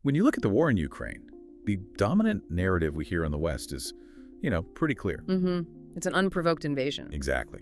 When you look at the war in Ukraine, the dominant narrative we hear in the West is, pretty clear. It's an unprovoked invasion. Exactly.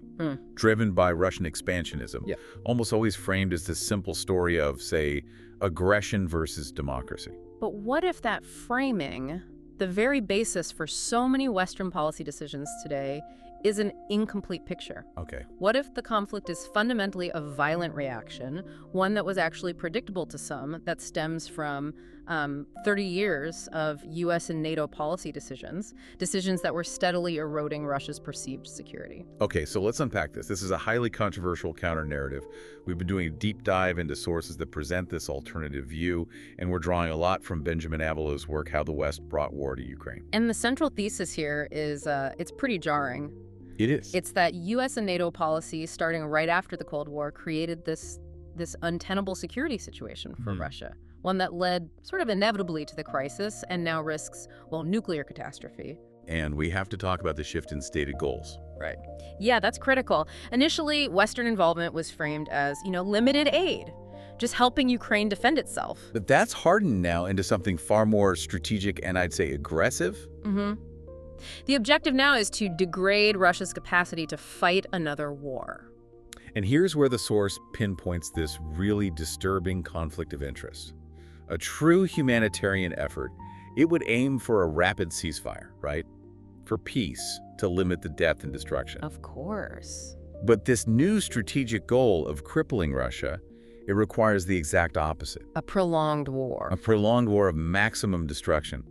Driven by Russian expansionism, Yeah. almost always framed as this simple story of, say, aggression versus democracy. But what if that framing, the very basis for so many Western policy decisions today, is an incomplete picture? Okay. What if the conflict is fundamentally a violent reaction, one that was actually predictable to some, that stems from 30 years of U.S. and NATO policy decisions that were steadily eroding Russia's perceived security? Okay, so let's unpack this. This is a highly controversial counter-narrative. We've been doing a deep dive into sources that present this alternative view, and we're drawing a lot from Benjamin Abelow's work, How the West Brought War to Ukraine. And the central thesis here is it's pretty jarring. It is. It's that U.S. and NATO policy, starting right after the Cold War, created this untenable security situation for Russia, one that led sort of inevitably to the crisis and now risks, nuclear catastrophe. And we have to talk about the shift in stated goals. Right. Yeah, that's critical. Initially, Western involvement was framed as, limited aid, just helping Ukraine defend itself. But that's hardened now into something far more strategic and I'd say aggressive. The objective now is to degrade Russia's capacity to fight another war. And here's where the source pinpoints this really disturbing conflict of interest. A true humanitarian effort, it would aim for a rapid ceasefire, right? For peace, to limit the death and destruction. Of course. But this new strategic goal of crippling Russia, it requires the exact opposite. A prolonged war. A prolonged war of maximum destruction.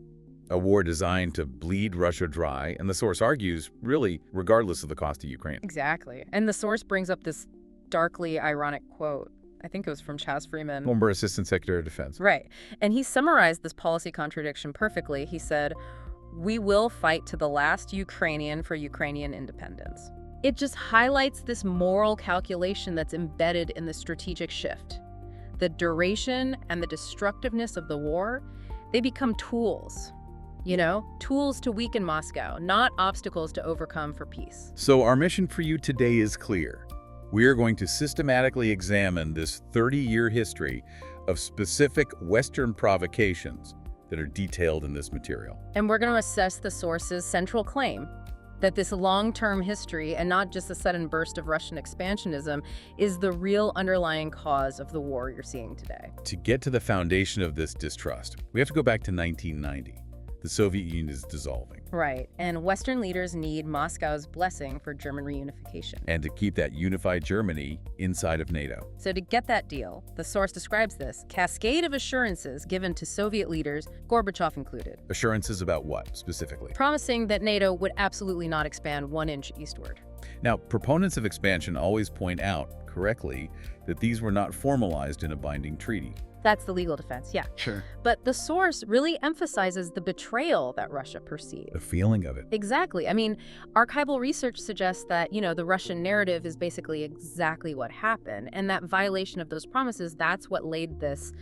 A war designed to bleed Russia dry, and the source argues, really, regardless of the cost to Ukraine. Exactly. And the source brings up this darkly ironic quote. I think it was from Chas Freeman. Former Assistant Secretary of Defense. Right. And he summarized this policy contradiction perfectly. He said, "We will fight to the last Ukrainian for Ukrainian independence." It just highlights this moral calculation that's embedded in the strategic shift. The duration and the destructiveness of the war, they become tools. Tools to weaken Moscow, not obstacles to overcome for peace. So our mission for you today is clear. We are going to systematically examine this 30-year history of specific Western provocations that are detailed in this material. And we're going to assess the source's central claim that this long-term history, and not just a sudden burst of Russian expansionism, is the real underlying cause of the war you're seeing today. To get to the foundation of this distrust, we have to go back to 1990. The Soviet Union is dissolving. Right, and Western leaders need Moscow's blessing for German reunification. And to keep that unified Germany inside of NATO. So to get that deal, the source describes this cascade of assurances given to Soviet leaders, Gorbachev included. Assurances about what, specifically? Promising that NATO would absolutely not expand 1 inch eastward. Now, proponents of expansion always point out, correctly, that these were not formalized in a binding treaty. That's the legal defense, yeah. Sure. But the source really emphasizes the betrayal that Russia perceived. The feeling of it. Exactly. I mean, archival research suggests that, the Russian narrative is basically exactly what happened. And that violation of those promises, that's what laid this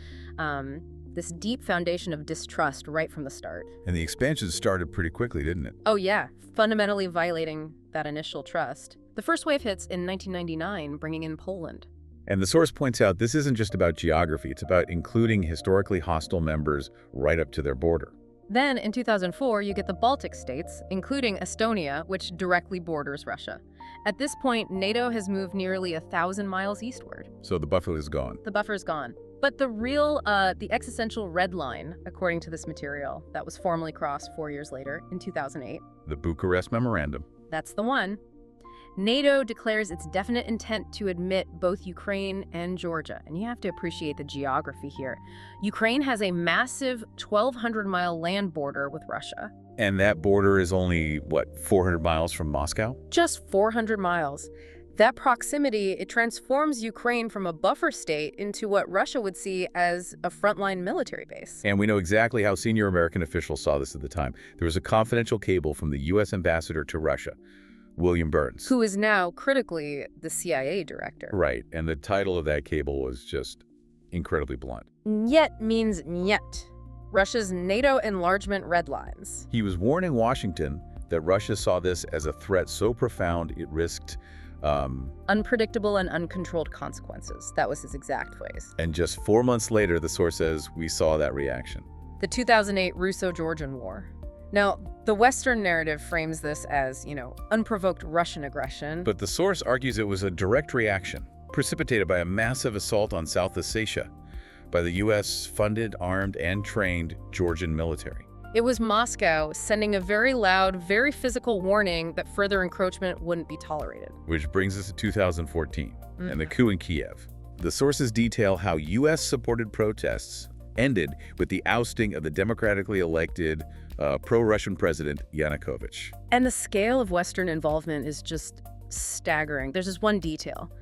deep foundation of distrust right from the start. And the expansion started pretty quickly, didn't it? Oh, yeah. Fundamentally violating that initial trust. The first wave hits in 1999, bringing in Poland. And the source points out this isn't just about geography, it's about including historically hostile members right up to their border. Then, in 2004, you get the Baltic states, including Estonia, which directly borders Russia. At this point, NATO has moved nearly 1,000 miles eastward. So the buffer is gone. The buffer's gone. But the existential red line, according to this material, that was formally crossed 4 years later, in 2008. The Bucharest Memorandum. That's the one. NATO declares its definite intent to admit both Ukraine and Georgia. And you have to appreciate the geography here. Ukraine has a massive 1,200-mile land border with Russia. And that border is only, 400 miles from Moscow? Just 400 miles. That proximity, it transforms Ukraine from a buffer state into what Russia would see as a frontline military base. And we know exactly how senior American officials saw this at the time. There was a confidential cable from the U.S. ambassador to Russia, William Burns. Who is now, critically, the CIA director. Right, and the title of that cable was just incredibly blunt. Niet means niet. Russia's NATO enlargement red lines. He was warning Washington that Russia saw this as a threat so profound it risked unpredictable and uncontrolled consequences. That was his exact phrase. And just 4 months later, the source says, we saw that reaction. the 2008 Russo-Georgian War. Now, the Western narrative frames this as, unprovoked Russian aggression. But the source argues it was a direct reaction, precipitated by a massive assault on South Ossetia by the U.S.-funded, armed, and trained Georgian military. It was Moscow sending a very loud, very physical warning that further encroachment wouldn't be tolerated. Which brings us to 2014 and the coup in Kiev. The sources detail how U.S.-supported protests ended with the ousting of the democratically elected pro-Russian president Yanukovych. And the scale of Western involvement is just staggering. There's just one detail.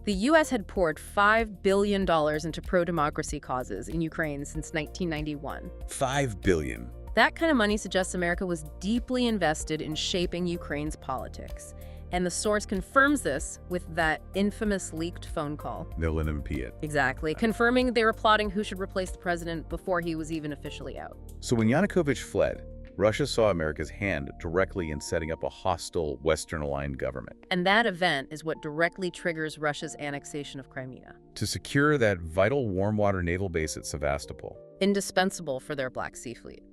The U.S. had poured $5 billion into pro-democracy causes in Ukraine since 1991. $5 billion. That kind of money suggests America was deeply invested in shaping Ukraine's politics. And the source confirms this with that infamous leaked phone call. They'll let him pee it. Exactly, confirming they were plotting who should replace the president before he was even officially out. So when Yanukovych fled, Russia saw America's hand directly in setting up a hostile, Western-aligned government. And that event is what directly triggers Russia's annexation of Crimea. To secure that vital warm-water naval base at Sevastopol. Indispensable for their Black Sea Fleet.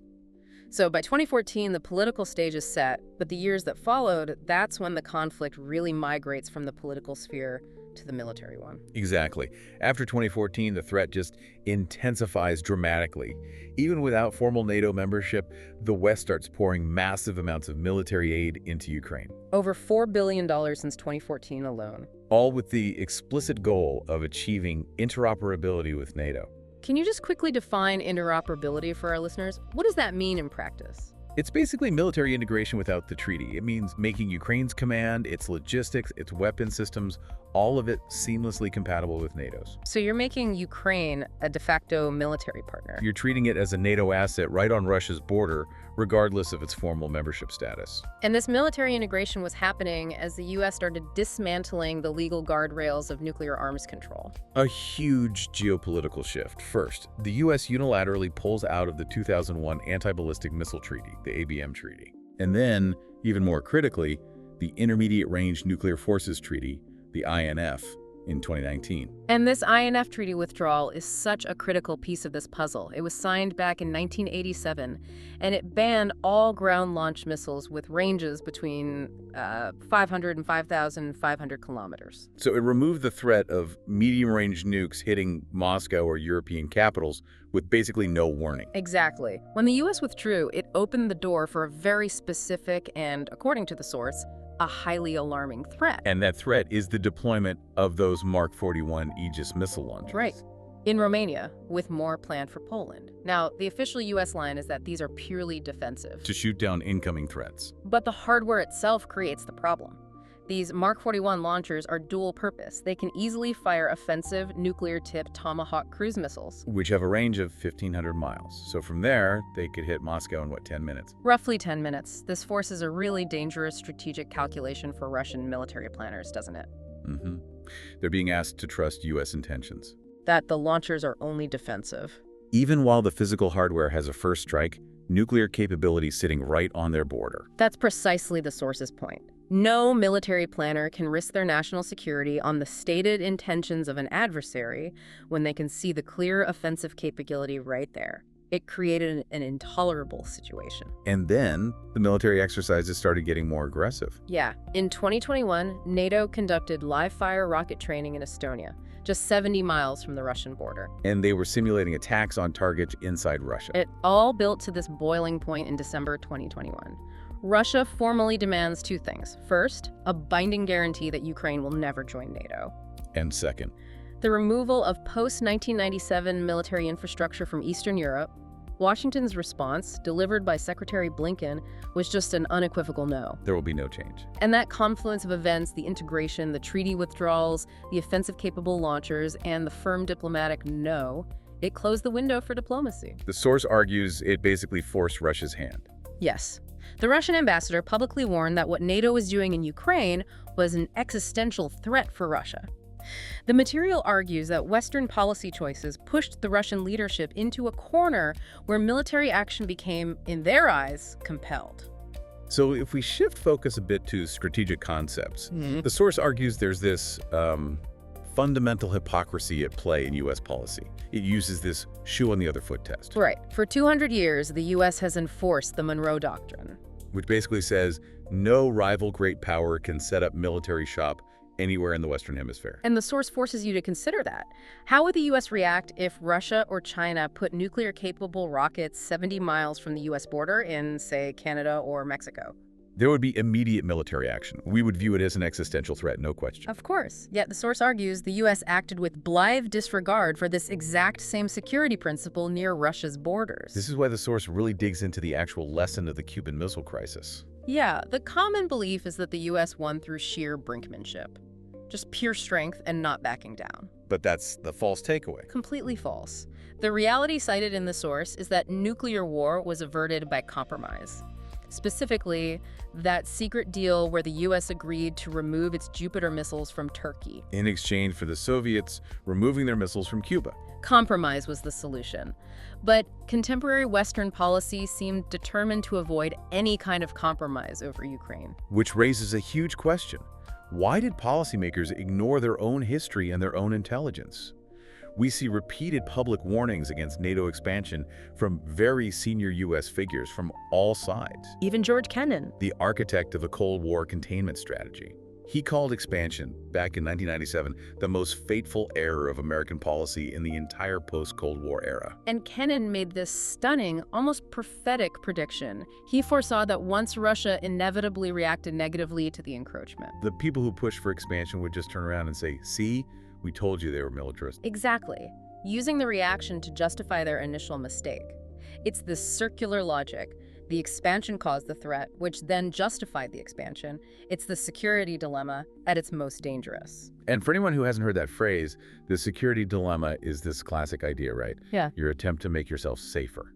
So by 2014, the political stage is set, but the years that followed, that's when the conflict really migrates from the political sphere to the military one. Exactly. After 2014, the threat just intensifies dramatically. Even without formal NATO membership, the West starts pouring massive amounts of military aid into Ukraine. Over $4 billion since 2014 alone. All with the explicit goal of achieving interoperability with NATO. Can you just quickly define interoperability for our listeners? What does that mean in practice? It's basically military integration without the treaty. It means making Ukraine's command, its logistics, its weapon systems, all of it seamlessly compatible with NATO's. So you're making Ukraine a de facto military partner. You're treating it as a NATO asset right on Russia's border, regardless of its formal membership status. And this military integration was happening as the U.S. started dismantling the legal guardrails of nuclear arms control. A huge geopolitical shift. First, the U.S. unilaterally pulls out of the 2001 Anti-Ballistic Missile Treaty, the ABM Treaty. And then, even more critically, the Intermediate Range Nuclear Forces Treaty, the INF, in 2019. And this INF treaty withdrawal is such a critical piece of this puzzle. It was signed back in 1987, and it banned all ground-launched missiles with ranges between 500 and 5,500 kilometers. So it removed the threat of medium-range nukes hitting Moscow or European capitals with basically no warning. Exactly. When the U.S. withdrew, it opened the door for a very specific and, according to the source, a highly alarming threat. And that threat is the deployment of those Mark 41 Aegis missile launchers. Right. In Romania, with more planned for Poland. Now, the official U.S. line is that these are purely defensive. To shoot down incoming threats. But the hardware itself creates the problem. These Mark 41 launchers are dual purpose. They can easily fire offensive, nuclear-tipped Tomahawk cruise missiles. Which have a range of 1,500 miles. So from there, they could hit Moscow in, 10 minutes? Roughly 10 minutes. This forces a really dangerous strategic calculation for Russian military planners, doesn't it? Mm-hmm. They're being asked to trust U.S. intentions. That the launchers are only defensive. Even while the physical hardware has a first strike, nuclear capability sitting right on their border. That's precisely the source's point. No military planner can risk their national security on the stated intentions of an adversary when they can see the clear offensive capability right there. It created an intolerable situation. And then the military exercises started getting more aggressive. Yeah. In 2021, NATO conducted live-fire rocket training in Estonia, just 70 miles from the Russian border. And they were simulating attacks on targets inside Russia. It all built to this boiling point in December 2021. Russia formally demands two things. First, a binding guarantee that Ukraine will never join NATO. And second, the removal of post-1997 military infrastructure from Eastern Europe. Washington's response, delivered by Secretary Blinken, was just an unequivocal no. There will be no change. And that confluence of events, the integration, the treaty withdrawals, the offensive-capable launchers, and the firm diplomatic no, it closed the window for diplomacy. The source argues it basically forced Russia's hand. Yes. The Russian ambassador publicly warned that what NATO was doing in Ukraine was an existential threat for Russia. The material argues that Western policy choices pushed the Russian leadership into a corner where military action became, in their eyes, compelled. So if we shift focus a bit to strategic concepts, the source argues there's this fundamental hypocrisy at play in U.S. policy. It uses this shoe-on-the-other-foot test. Right. For 200 years, the U.S. has enforced the Monroe Doctrine, which basically says no rival great power can set up military shop anywhere in the Western Hemisphere. And the source forces you to consider that. How would the U.S. react if Russia or China put nuclear-capable rockets 70 miles from the U.S. border in, say, Canada or Mexico? There would be immediate military action. We would view it as an existential threat, no question. Of course. Yet the source argues the U.S. acted with blithe disregard for this exact same security principle near Russia's borders. This is why the source really digs into the actual lesson of the Cuban Missile Crisis. Yeah, the common belief is that the U.S. won through sheer brinkmanship. Just pure strength and not backing down. But that's the false takeaway. Completely false. The reality cited in the source is that nuclear war was averted by compromise. Specifically, that secret deal where the U.S. agreed to remove its Jupiter missiles from Turkey, in exchange for the Soviets removing their missiles from Cuba. Compromise was the solution. But contemporary Western policy seemed determined to avoid any kind of compromise over Ukraine. Which raises a huge question. Why did policymakers ignore their own history and their own intelligence? We see repeated public warnings against NATO expansion from very senior U.S. figures from all sides. Even George Kennan, the architect of the Cold War containment strategy. He called expansion, back in 1997, the most fateful error of American policy in the entire post-Cold War era. And Kennan made this stunning, almost prophetic prediction. He foresaw that once Russia inevitably reacted negatively to the encroachment, the people who pushed for expansion would just turn around and say, "See? We told you they were militarist." Exactly, using the reaction to justify their initial mistake. It's this circular logic. The expansion caused the threat, which then justified the expansion. It's the security dilemma at its most dangerous. And for anyone who hasn't heard that phrase, the security dilemma is this classic idea, right? Yeah. Your attempt to make yourself safer.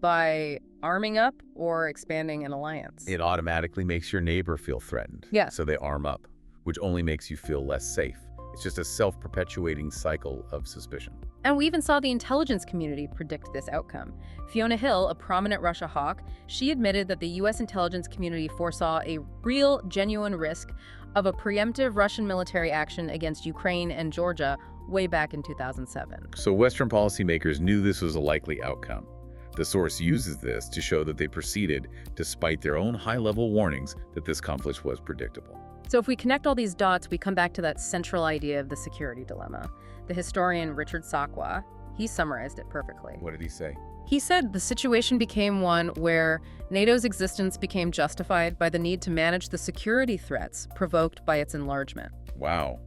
By arming up or expanding an alliance. It automatically makes your neighbor feel threatened. Yeah. So they arm up, which only makes you feel less safe. It's just a self-perpetuating cycle of suspicion. And we even saw the intelligence community predict this outcome. Fiona Hill, a prominent Russia hawk, she admitted that the U.S. intelligence community foresaw a real, genuine risk of a preemptive Russian military action against Ukraine and Georgia way back in 2007. So Western policymakers knew this was a likely outcome. The source uses this to show that they proceeded despite their own high-level warnings that this conflict was predictable. So if we connect all these dots, we come back to that central idea of the security dilemma. The historian Richard Sakwa, he summarized it perfectly. What did he say? He said the situation became one where NATO's existence became justified by the need to manage the security threats provoked by its enlargement. Wow.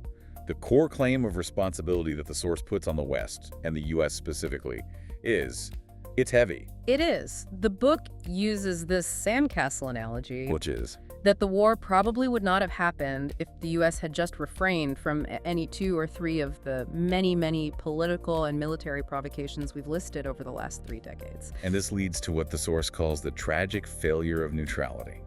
The core claim of responsibility that the source puts on the West, and the U.S. specifically, is it's heavy. It is. The book uses this sandcastle analogy. Which is? That the war probably would not have happened if the U.S. had just refrained from any 2 or 3 of the many, many political and military provocations we've listed over the last 3 decades. And this leads to what the source calls the tragic failure of neutrality.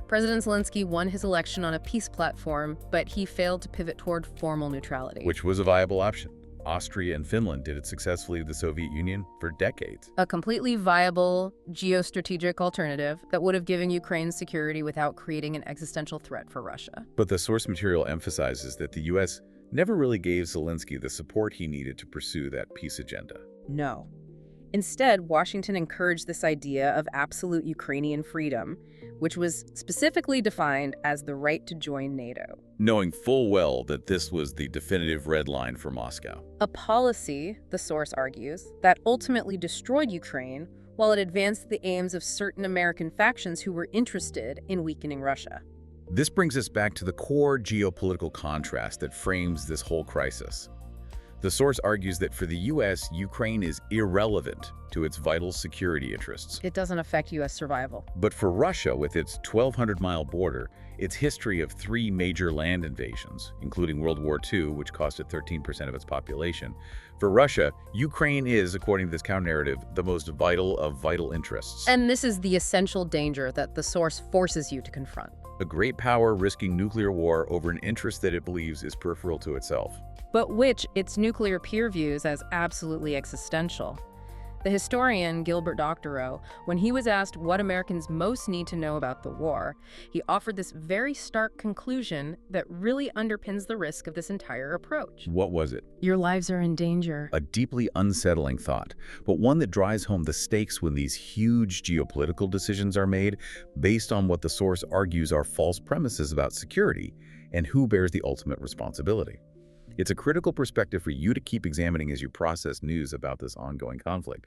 President Zelensky won his election on a peace platform, but he failed to pivot toward formal neutrality. Which was a viable option. Austria and Finland did it successfully with the Soviet Union for decades. A completely viable geostrategic alternative that would have given Ukraine security without creating an existential threat for Russia. But the source material emphasizes that the U.S. never really gave Zelensky the support he needed to pursue that peace agenda. No. Instead, Washington encouraged this idea of absolute Ukrainian freedom, which was specifically defined as the right to join NATO. Knowing full well that this was the definitive red line for Moscow. A policy, the source argues, that ultimately destroyed Ukraine while it advanced the aims of certain American factions who were interested in weakening Russia. This brings us back to the core geopolitical contrast that frames this whole crisis. The source argues that for the U.S., Ukraine is irrelevant to its vital security interests. It doesn't affect U.S. survival. But for Russia, with its 1,200-mile border, its history of 3 major land invasions, including World War II, which cost it 13% of its population, for Russia, Ukraine is, according to this counter-narrative, the most vital of vital interests. And this is the essential danger that the source forces you to confront. A great power risking nuclear war over an interest that it believes is peripheral to itself. But which its nuclear peer views as absolutely existential. The historian Gilbert Doctorow, when he was asked what Americans most need to know about the war, he offered this very stark conclusion that really underpins the risk of this entire approach. What was it? Your lives are in danger. A deeply unsettling thought, but one that drives home the stakes when these huge geopolitical decisions are made based on what the source argues are false premises about security and who bears the ultimate responsibility. It's a critical perspective for you to keep examining as you process news about this ongoing conflict.